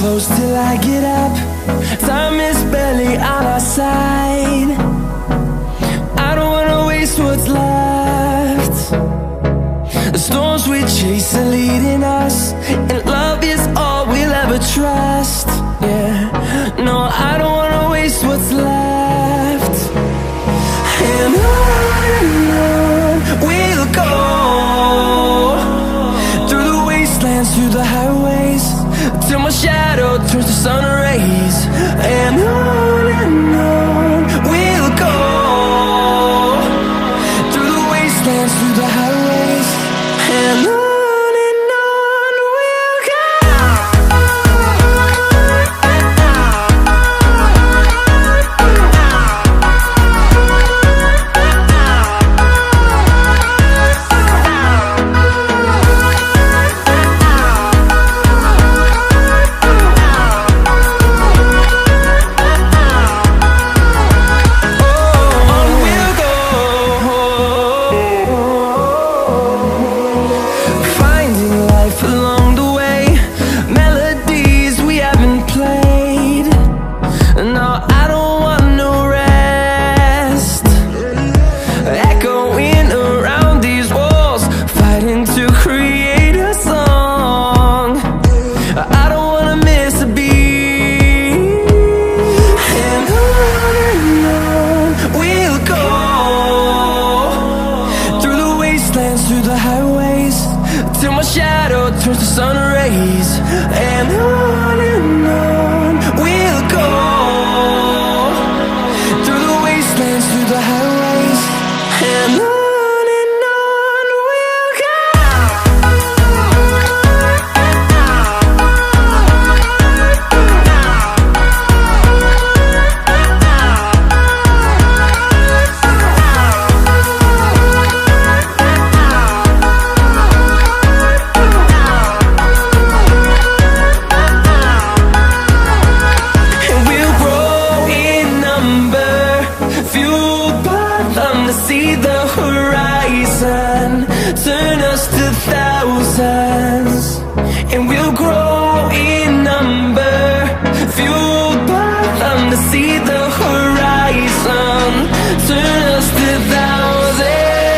close till I get up. Time is barely on our side. I don't wanna waste what's left. The storms we chase are leading us, and love is all we'll ever trust. Yeah, no, I don't wanna waste what's left. And on we'll go, through the wastelands, through the highways, till my shadow turns to sun rays. And on we'll go, through the wastelands, through the highways, and on we'll go. Through the highways, till my shadow turns to sun rays. And on we'll go, through the wastelands, through the highways, and on we'll go. See the horizon turn us to thousands, and we'll grow in number, fueled by them. To see the horizon turn us to thousands,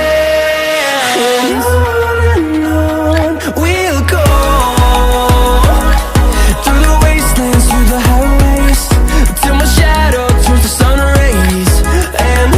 and on we'll go, through the wastelands, through the highways, till my shadow turns to sun rays. And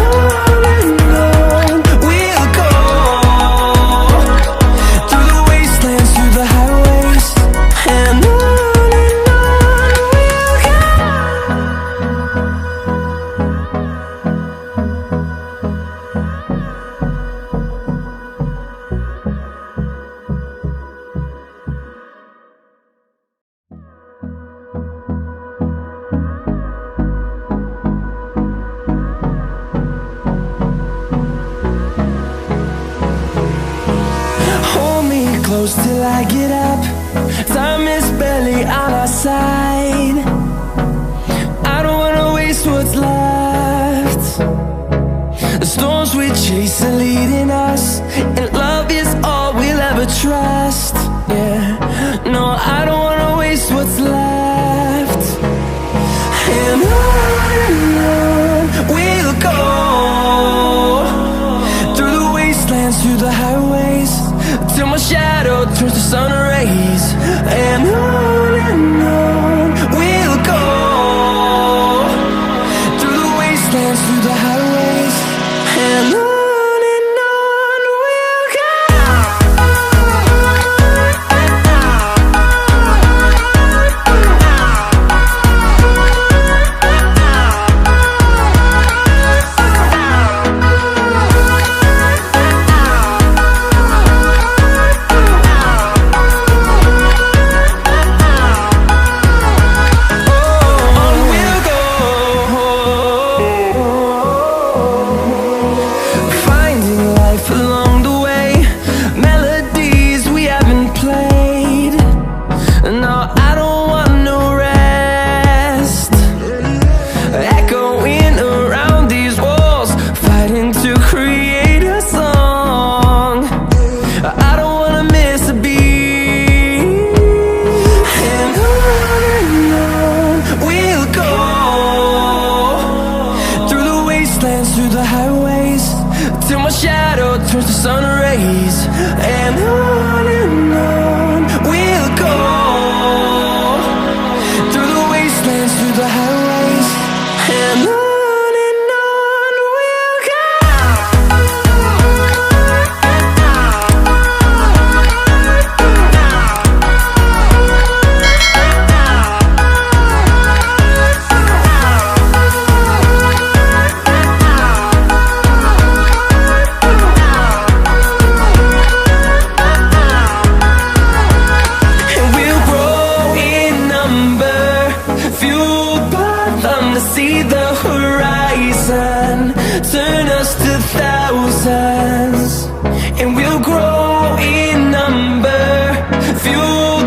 close till I get up. Time is barely on our side. I don't wanna waste what's left. The storms we chase are leading us, and love is all we'll ever trust. Yeah, no, I don't wanna waste what's left. And on we'll go, through the wastelands, through the highways, till my shadow turns to sun rays. And on we'll go, through the wastelands, through the highways, and on we'll go. towards the sun rays, and on we'll go, through the wastelands, through the highways, and on we'll go. See the horizon, turn us to thousands, and we'll grow in number, fuel